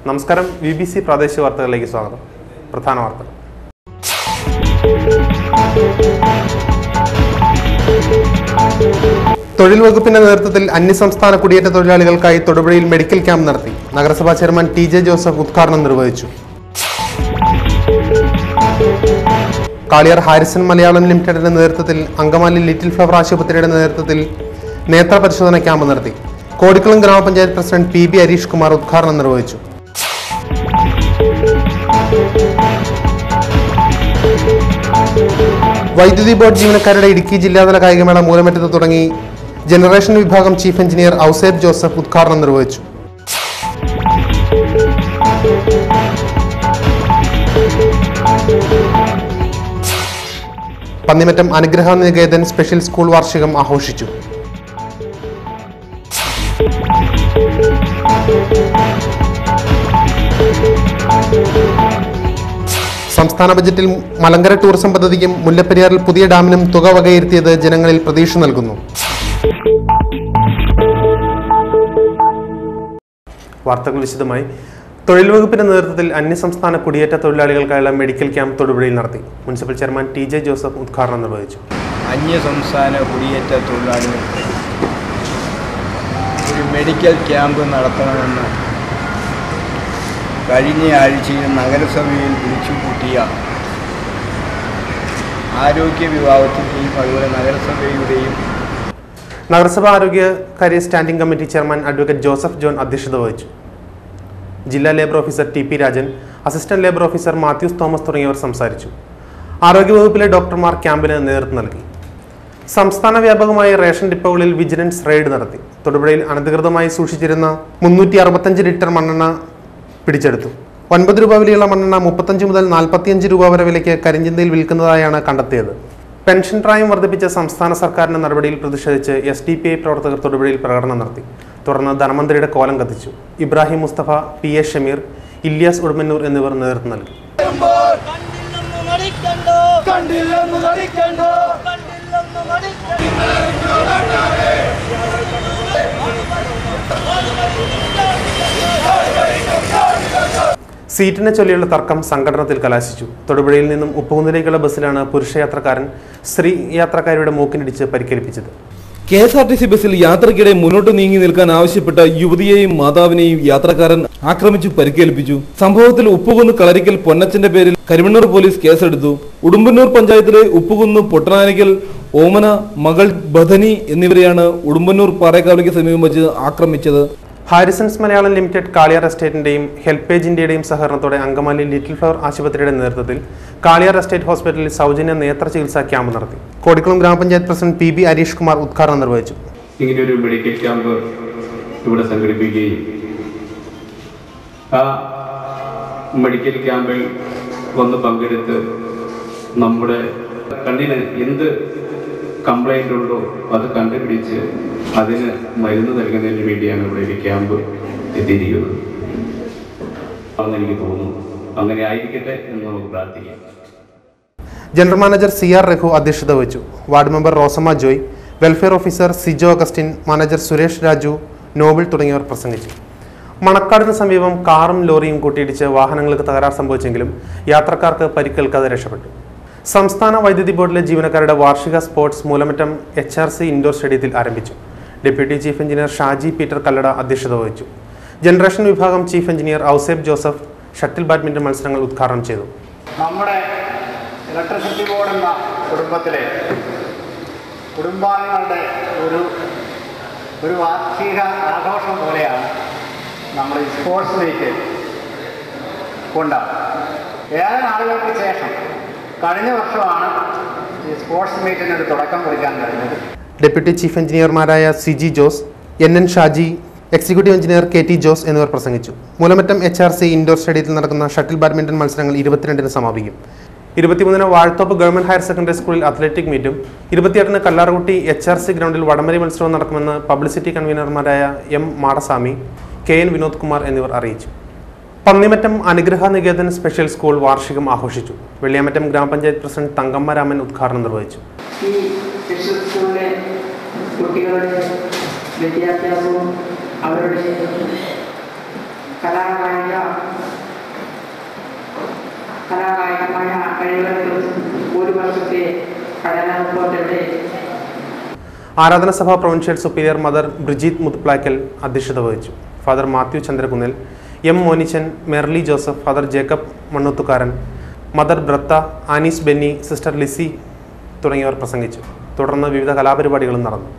നമസ്കാരം. BBC പ്രാദേശിക വാർത്തകളിലേക്ക് സ്വാഗതം. പ്രധാന വാർത്തകൾ. തൊഴിൽ വകുപ്പിന്റെ നേതൃത്വത്തിൽ അന്യസംസ്ഥാന കുടിയേറ്റ തൊഴിലാളികൾക്കായി തൊടുപുഴയിൽ മെഡിക്കൽ ക്യാമ്പ് നടത്തി. നഗരസഭാ ചെയർമാൻ TJ ജോസഫ് ഉദ്ഘാടനം നിർവഹിച്ചു. കാളിയാർ ഹാരിസൺ മലയാളം ലിമിറ്റഡിന്റെ നേതൃത്വത്തിൽ അങ്കമാലി ലിറ്റിൽ ഫ്ലവർ ആശുപത്രിയുടെ നേതൃത്വത്തിൽ നേത്ര പരിശോധന ക്യാമ്പ് നടത്തി. കോടിക്കുളം ഗ്രാമപഞ്ചായത്ത് പ്രസിഡന്റ് PB ഹരീഷ് കുമാർ ഉദ്ഘാടനം നിർവഹിച്ചു. വൈദ്യുതി ബോർഡ് ജീവനക്കാരുടെ ഇടുക്കി ജില്ലാതല കായികമേള മൂലമറ്റത്ത് തുടങ്ങി. ജനറേഷൻ വിഭാഗം ചീഫ് എഞ്ചിനീയർ ഔസേബ് ജോസഫ് ഉദ്ഘാടനം നിർവഹിച്ചു. പന്നിമറ്റം അനുഗ്രഹ നികേതൻ സ്പെഷ്യൽ സ്കൂൾ വാർഷികം ആഘോഷിച്ചു. സംസ്ഥാന ബജറ്റിൽ മലങ്കര ടൂറിസം പദ്ധതിക്കും മുല്ലപ്പെരിയാറിൽ പുതിയ ഡാമിനും തുക വകയിരുത്തിയത് ജനങ്ങളിൽ പ്രതീക്ഷ നൽകുന്നു. വാർത്തകൾ വിശദമായി. തൊഴിൽ വകുപ്പിന്റെ നേതൃത്വത്തിൽ അന്യസംസ്ഥാന കുടിയേറ്റ തൊഴിലാളികൾക്കായുള്ള മെഡിക്കൽ ക്യാമ്പ് തൊടുപുഴയിൽ നടത്തി. മുനിസിപ്പൽ ചെയർമാൻ TJ ജോസഫ് ഉദ്ഘാടനം നിർവഹിച്ചു. അന്യസംസ്ഥാന കുടിയേറ്റ തൊഴിലാളികൾക്ക് ഒരു മെഡിക്കൽ ക്യാമ്പ് നടത്തണമെന്ന് കഴിഞ്ഞ ആഴ്ചയിൽ നഗരസഭയിൽ വിളിച്ചുകൂട്ടിയ ആരോഗ്യ വിഭാഗത്തിൻ്റെയും അതുപോലെ നഗരസഭാ ആരോഗ്യകാര്യ standing committee chairman advocate Joseph John അധ്യക്ഷത വഹിച്ചു. ജില്ലാ labour officer TP Rajan, assistant labour officer Mathews Thomas തുടങ്ങിയവർ സംസാരിച്ചു. ആരോഗ്യവകുപ്പിലെ ഡോക്ടർമാർ ക്യാമ്പിന് നേതൃത്വം നൽകി. സംസ്ഥാന വ്യാപകമായി റേഷൻ ഡിപ്പോകളിൽ വിജിലൻസ് റെയ്ഡ് നടത്തി. തൊടുപുഴയിൽ അനധികൃതമായി സൂക്ഷിച്ചിരുന്ന 365 ലിറ്റർ മണ്ണെണ്ണ പിടിച്ചെടുത്തു. 9 രൂപ വിലയുള്ള മണ്ണെണ്ണ 35 മുതൽ 45 രൂപ വരെ വിലയ്ക്ക് കരിഞ്ചന്തയിൽ വിൽക്കുന്നതായാണ് കണ്ടെത്തിയത്. പെൻഷൻ പ്രായം വർദ്ധിപ്പിച്ച സംസ്ഥാന സർക്കാരിന്റെ നടപടിയിൽ പ്രതിഷേധിച്ച് SDPI പ്രവർത്തകർ തൊടുപുഴയിൽ പ്രകടനം നടത്തി. തുടർന്ന് ധനമന്ത്രിയുടെ കോലം കത്തിച്ചു. ഇബ്രാഹിം മുസ്തഫ, PA ഷമീർ, ഇല്യാസ് ഉടുമ്പന്നൂർ എന്നിവർ നേതൃത്വം നൽകി. സീറ്റിനെ ചൊല്ലിയുള്ള തർക്കം സംഘടനത്തിൽ കലാശിച്ചു. തൊടുപുഴയിൽ നിന്നും ഉപ്പുകുന്നിലേക്കുള്ള ബസ്സിലാണ് പുരുഷ യാത്രക്കാരൻ സ്ത്രീ യാത്രക്കാരുടെ മൂക്കിനിടിച്ച് പരിക്കേൽപ്പിച്ചത്. KSRTC ബസ്സിൽ യാത്രക്കിടെ മുന്നോട്ട് നീങ്ങി നിൽക്കാൻ ആവശ്യപ്പെട്ട യുവതിയെയും മാതാവിനെയും യാത്രക്കാരൻ ആക്രമിച്ചു പരിക്കേൽപ്പിച്ചു. സംഭവത്തിൽ ഉപ്പുകുന്ന് കളരിക്കൽ പൊന്നച്ചന്റെ പേരിൽ കരിമണ്ണൂർ പോലീസ് കേസെടുത്തു. ഉടുമ്പന്നൂർ പഞ്ചായത്തിലെ ഉപ്പുകുന്ന് പൊട്ടനാനിക്കൽ ഓമന, മകൾ ബദനി എന്നിവരെയാണ് ഉടുമ്പന്നൂർ പാറേക്കാവിലേക്ക് സമീപം വെച്ച് ആക്രമിച്ചത്. ഹാരിസൺസ് മലയാളം ലിമിറ്റഡ് കാളിയാർ എസ്റ്റേറ്റിന്റെയും ഹെൽപ്പേജ് ഇന്ത്യയുടെയും സഹകരണത്തോടെ അങ്കമാലി ലിറ്റിൽ ഫ്ലവർ ആശുപത്രിയുടെ നേതൃത്വത്തിൽ കാളിയാർ എസ്റ്റേറ്റ് ഹോസ്പിറ്റലിൽ സൗജന്യ നേത്ര ചികിത്സാ ക്യാമ്പ് നടത്തി. കോടിക്കുളം ഗ്രാമപഞ്ചായത്ത് പ്രസിഡന്റ് PB ഹരീഷ് കുമാർ ഉദ്ഘാടനം നിർവഹിച്ചു. ഇങ്ങനെയൊരു മെഡിക്കൽ ക്യാമ്പ് ഇവിടെ സംഘടിപ്പിക്കുകയും ആ മെഡിക്കൽ ക്യാമ്പിൽ വന്ന് പങ്കെടുത്ത് നമ്മുടെ കണ്ണിന് എന്ത് കംപ്ലൈൻ്റ് ഉണ്ടോ അത് കണ്ടുപിടിച്ച് അതിന് മരുന്ന് നൽകുന്നതിന് വേണ്ടിയാണ് ഇവിടെ ഒരു ക്യാമ്പ് എത്തിയിരിക്കുന്നത്. അതെന്ന് എനിക്ക് തോന്നുന്നു. അങ്ങനെ ആയിരിക്കട്ടെ എന്ന് നമുക്ക് പ്രാർത്ഥിക്കാം. ജനറൽ മാനേജർ CR രഘു അധ്യക്ഷത വഹിച്ചു. Ward member Rosamma Joy, welfare officer Sijo Augustine, manager Suresh Raju, Noble തുടങ്ങിയവർ പ്രസംഗിച്ചു. മണക്കാടിന് സമീപം കാറും ലോറിയും കൂട്ടിയിടിച്ച് വാഹനങ്ങൾക്ക് തകരാർ സംഭവിച്ചെങ്കിലും യാത്രക്കാർക്ക് പരിക്കേൽക്കാതെ രക്ഷപ്പെട്ടു. സംസ്ഥാന വൈദ്യുതി ബോർഡിലെ ജീവനക്കാരുടെ വാർഷിക സ്പോർട്സ് മൂലമറ്റം HRC ഇൻഡോർ സ്റ്റേഡിയത്തിൽ ആരംഭിച്ചു. Deputy chief engineer Shaji Peter Kallada അധ്യക്ഷത വഹിച്ചു. ജനറേഷൻ വിഭാഗം chief engineer Ouseph Joseph shuttle badminton മത്സരങ്ങൾ ഉദ്ഘാടനം ചെയ്തു. നമ്മുടെ ഇലക്ട്രിസിറ്റി ബോർഡ് എന്ന കുടുംബത്തിലെ കുടുംബാംഗങ്ങളുടെ ഒരു വാർഷിക ആഘോഷം പോലെയാണ് നമ്മൾ ഈ സ്പോർട്സ് മീറ്റ് കൊണ്ടാടുന്നത്. ഏറെ നാളുകൾക്ക് ശേഷം കഴിഞ്ഞ വർഷമാണ് ഈ സ്പോർട്സ് മീറ്റിനൊരു തുടക്കം കുറിക്കാൻ കഴിഞ്ഞത്. ഡെപ്യൂട്ടി ചീഫ് എഞ്ചിനീയർമാരായ CG Jose, NN Shaji, executive engineer KT Jose എന്നിവർ പ്രസംഗിച്ചു. മൂലമറ്റം HRC ഇൻഡോർ സ്റ്റേഡിയത്തിൽ നടക്കുന്ന ഷട്ടിൽ ബാഡ്മിന്റൺ മത്സരങ്ങൾ 22-ന് സമാപിക്കും. 23-ന് വാഴത്തോപ്പ് ഗവൺമെന്റ് ഹയർ സെക്കൻഡറി സ്കൂളിൽ അത്ലറ്റിക് മീറ്റും 28-ന് കല്ലാർകുട്ടി HRC ഗ്രൗണ്ടിൽ വടംവലി മത്സരവും നടക്കുമെന്ന് പബ്ലിസിറ്റി കൺവീനർമാരായ M മാടസ്വാമി, KN വിനോദ് കുമാർ എന്നിവർ അറിയിച്ചു. പന്നിമറ്റം അനുഗ്രഹ നികേതൻ സ്പെഷ്യൽ സ്കൂൾ വാർഷികം ആഘോഷിച്ചു. വെള്ളിയാമറ്റം ഗ്രാമപഞ്ചായത്ത് പ്രസിഡന്റ് തങ്കമ്മ രാമൻ ഉദ്ഘാടനം നിർവഹിച്ചു. കുട്ടികളുടെ വിദ്യാഭ്യാസവും അവരുടെ കലാകായികമായ കഴിവുകളും ഒരു വർഷത്തെ പഠനാനുഭവത്തിലൂടെ ആരാധന സഭ provincial superior mother Bridget Muthuplackal അധ്യക്ഷത വഹിച്ചു. Father Mathew Chandrakunnel, M Monichan, Merly Joseph, father Jacob Mannuthukaran, mother Bertha, Annies Benny, sister Lissy തുടങ്ങിയവർ പ്രസംഗിച്ചു. തുടർന്ന് വിവിധ കലാപരിപാടികളും നടന്നു.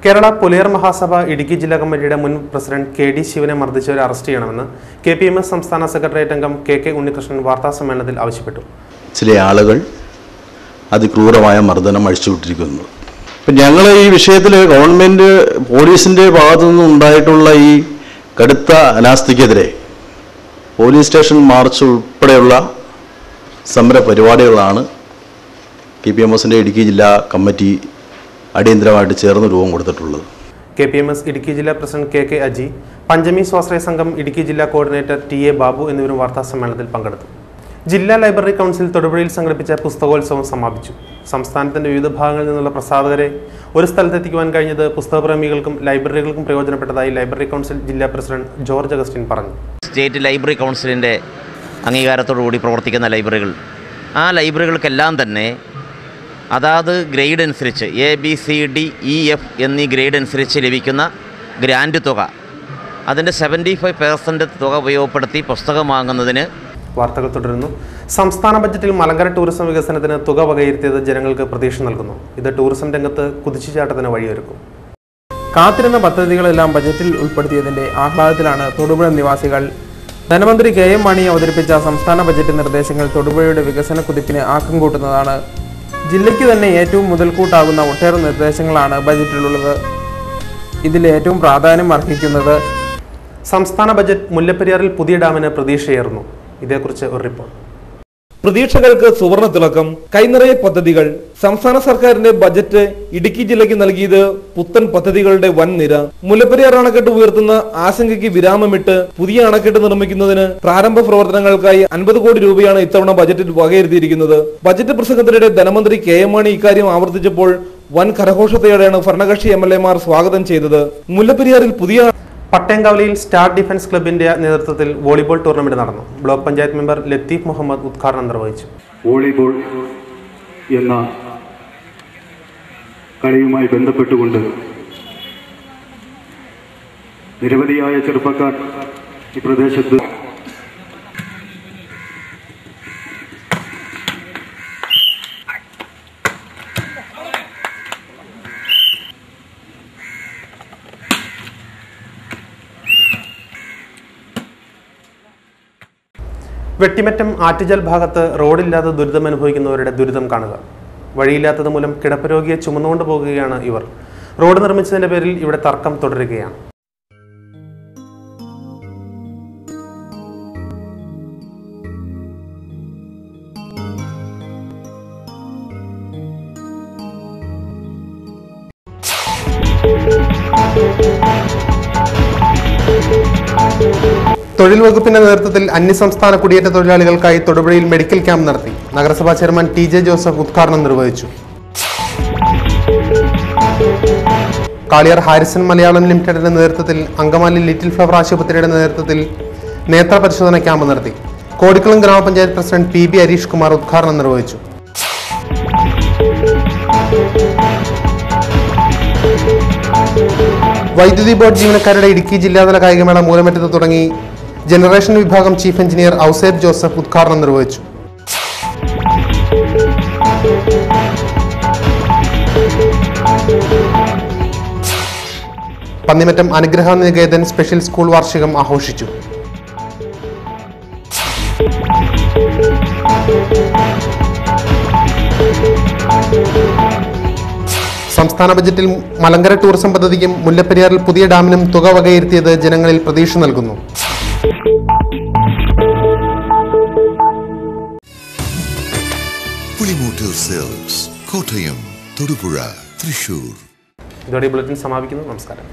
കേരള പുലയർ മഹാസഭ ഇടുക്കി ജില്ലാ കമ്മിറ്റിയുടെ മുൻ പ്രസിഡന്റ് KD ശിവനെ മർദ്ദിച്ചവരെ അറസ്റ്റ് ചെയ്യണമെന്ന് KPMS സംസ്ഥാന സെക്രട്ടേറിയറ്റ് അംഗം KK ഉണ്ണികൃഷ്ണൻ വാർത്താസമ്മേളനത്തിൽ ആവശ്യപ്പെട്ടു. ചില ആളുകൾ അതിക്രൂരമായ മർദ്ദനം അഴിച്ചുവിട്ടിരിക്കുന്നു. ഇപ്പം ഞങ്ങൾ ഈ വിഷയത്തിൽ ഗവൺമെൻറ് പോലീസിൻ്റെ ഭാഗത്തു നിന്നും ഉണ്ടായിട്ടുള്ള ഈ കടുത്ത അനാസ്ഥയ്ക്കെതിരെ പോലീസ് സ്റ്റേഷൻ മാർച്ച് ഉൾപ്പെടെയുള്ള സമര പരിപാടികളാണ് KPMSൻ്റെ ഇടുക്കി ജില്ലാ കമ്മിറ്റി അടിയന്തരമായിട്ട് ചേർന്ന് രൂപം കൊടുത്തിട്ടുള്ളത്. KPMS ഇടുക്കി ജില്ലാ പ്രസിഡന്റ് KK അജി, പഞ്ചമി സ്വാശ്രയ സംഘം ഇടുക്കി ജില്ലാ കോർഡിനേറ്റർ TA ബാബു എന്നിവരും വാർത്താസമ്മേളനത്തിൽ പങ്കെടുത്തു. ജില്ലാ ലൈബ്രറി കൗൺസിൽ തൊടുപുഴയിൽ സംഘടിപ്പിച്ച പുസ്തകോത്സവം സമാപിച്ചു. സംസ്ഥാനത്തിന്റെ വിവിധ ഭാഗങ്ങളിൽ നിന്നുള്ള പ്രസാധകരെ ഒരു സ്ഥലത്തെത്തിക്കുവാൻ കഴിഞ്ഞത് പുസ്തകപ്രേമികൾക്കും ലൈബ്രറികൾക്കും പ്രയോജനപ്പെട്ടതായി ലൈബ്രറി കൗൺസിൽ ജില്ലാ പ്രസിഡന്റ് ജോർജ് അഗസ്റ്റിൻ പറഞ്ഞു. സ്റ്റേറ്റ് ലൈബ്രറി കൗൺസിലിൻ്റെ അംഗീകാരത്തോടുകൂടി പ്രവർത്തിക്കുന്ന ലൈബ്രറികൾ, ആ ലൈബ്രറികൾക്കെല്ലാം തന്നെ അതാത് ഗ്രേഡ് അനുസരിച്ച് ABCDEF എന്നീ ഗ്രേഡ് അനുസരിച്ച് ലഭിക്കുന്ന ഗ്രാൻഡ് തുക, അതിൻ്റെ 75% തുക ഉപയോഗപ്പെടുത്തി പുസ്തകം വാങ്ങുന്നതിന്. വാർത്തകൾ തുടരുന്നു. സംസ്ഥാന ബജറ്റിൽ മലങ്കര ടൂറിസം വികസനത്തിന് തുക വകയിരുത്തിയത് ജനങ്ങൾക്ക് പ്രതീക്ഷ നൽകുന്നു. ഇത് ടൂറിസം രംഗത്ത് കുതിച്ചുചാട്ടത്തിന് വഴിയൊരുക്കും. കാത്തിരുന്ന പദ്ധതികളെല്ലാം ബജറ്റിൽ ഉൾപ്പെടുത്തിയതിന്റെ ആഹ്ലാദത്തിലാണ് തൊടുപുഴ നിവാസികൾ. ധനമന്ത്രി KM മാണി അവതരിപ്പിച്ച സംസ്ഥാന ബജറ്റ് നിർദ്ദേശങ്ങൾ തൊടുപുഴയുടെ വികസന കുതിപ്പിന് ആക്കം കൂട്ടുന്നതാണ്. ജില്ലയ്ക്ക് തന്നെ ഏറ്റവും മുതൽക്കൂട്ടാകുന്ന ഒട്ടേറെ നിർദ്ദേശങ്ങളാണ് ബജറ്റിലുള്ളത്. ഇതിൽ ഏറ്റവും പ്രാധാന്യം അർഹിക്കുന്നത് സംസ്ഥാന ബജറ്റ് മുല്ലപ്പെരിയാറിൽ പുതിയ ഡാമിന് പ്രതീക്ഷയേറുന്നു. ഇതേക്കുറിച്ച് ഒരു റിപ്പോർട്ട്. പ്രതീക്ഷകൾക്ക് സുവർണ തിളക്കം, കൈനിറയെ പദ്ധതികൾ. സംസ്ഥാന സർക്കാരിന്റെ ബജറ്റ് ഇടുക്കി ജില്ലയ്ക്ക് നൽകിയത് പുത്തൻ പദ്ധതികളുടെ വൻ നിര. മുല്ലപ്പെരിയാർ അണക്കെട്ട് ഉയർത്തുന്ന ആശങ്കയ്ക്ക് വിരാമമിട്ട് പുതിയ അണക്കെട്ട് നിർമ്മിക്കുന്നതിന് പ്രാരംഭ പ്രവർത്തനങ്ങൾക്കായി 50 കോടി രൂപയാണ് ഇത്തവണ ബജറ്റിൽ വകയിരുത്തിയിരിക്കുന്നത്. ബജറ്റ് പ്രസംഗത്തിനിടെ ധനമന്ത്രി KM മാണി ഇക്കാര്യം ആവർത്തിച്ചപ്പോൾ വൻ കരഘോഷത്തോടെയാണ് ഭരണകക്ഷി MLA മാർ സ്വാഗതം ചെയ്തത്. മുല്ലപ്പെരിയാറിൽ പുതിയ പട്ടേങ്കാവലിയിൽ സ്റ്റാർ ഡിഫൻസ് ക്ലബിന്റെ നേതൃത്വത്തിൽ വോളിബോൾ ടൂർണമെന്റ് നടന്നു. ബ്ലോക്ക് പഞ്ചായത്ത് മെമ്പർ ലത്തീഫ് മുഹമ്മദ് ഉദ്ഘാടനം നിർവഹിച്ചു. വോളിബോൾ എന്ന കളിയുമായി ബന്ധപ്പെട്ടുകൊണ്ട് നിരവധിയായ ചെറുപ്പക്കാർ ഈ പ്രദേശത്ത് വെട്ടിമറ്റം ആറ്റുചൽ ഭാഗത്ത് റോഡില്ലാതെ ദുരിതമനുഭവിക്കുന്നവരുടെ ദുരിതം കാണുക. വഴിയില്ലാത്തത് മൂലം കിടപ്പ് രോഗിയെ ചുമന്നുകൊണ്ട് പോകുകയാണ് ഇവർ. റോഡ് നിർമ്മിച്ചതിന്റെ പേരിൽ ഇവിടെ തർക്കം തുടരുകയാണ്. തൊഴിൽ വകുപ്പിന്റെ നേതൃത്വത്തിൽ അന്യസംസ്ഥാന കുടിയേറ്റ തൊഴിലാളികൾക്കായി തൊടുപുഴയിൽ മെഡിക്കൽ ക്യാമ്പ് നടത്തി. നഗരസഭാ ചെയർമാൻ TJ ജോസഫ് ഉദ്ഘാടനം നിർവഹിച്ചു. കാളിയാർ ഹാരിസൺ മലയാളം ലിമിറ്റഡിന്റെ നേതൃത്വത്തിൽ അങ്കമാലി ലിറ്റിൽ ഫ്ലവർ ആശുപത്രിയുടെ നേതൃത്വത്തിൽ നേത്ര പരിശോധന ക്യാമ്പ് നടത്തി. കോടിക്കുളം ഗ്രാമപഞ്ചായത്ത് പ്രസിഡന്റ് PB ഹരീഷ് കുമാർ ഉദ്ഘാടനം നിർവഹിച്ചു. വൈദ്യുതി ബോർഡ് ജീവനക്കാരുടെ ഇടുക്കി ജില്ലാതല കായികമേള മൂലമറ്റത്ത് തുടങ്ങി. ജനറേഷൻ വിഭാഗം ചീഫ് എഞ്ചിനീയർ ഔസേബ് ജോസഫ് ഉദ്ഘാടനം നിർവഹിച്ചു. പന്നിമറ്റം അനുഗ്രഹ നികേതൻ സ്പെഷ്യൽ സ്കൂൾ വാർഷികം ആഘോഷിച്ചു. സംസ്ഥാന ബജറ്റിൽ മലങ്കര ടൂറിസം പദ്ധതിക്കും മുല്ലപ്പെരിയാറിൽ പുതിയ ഡാമിനും തുക വകയിരുത്തിയത് ജനങ്ങളിൽ പ്രതീക്ഷ നൽകുന്നു. കോട്ടയം, തൊടുപുഴ, തൃശൂർ. ഇതോടെ ബുള്ളറ്റിൻ സമാപിക്കുന്നു. നമസ്കാരം.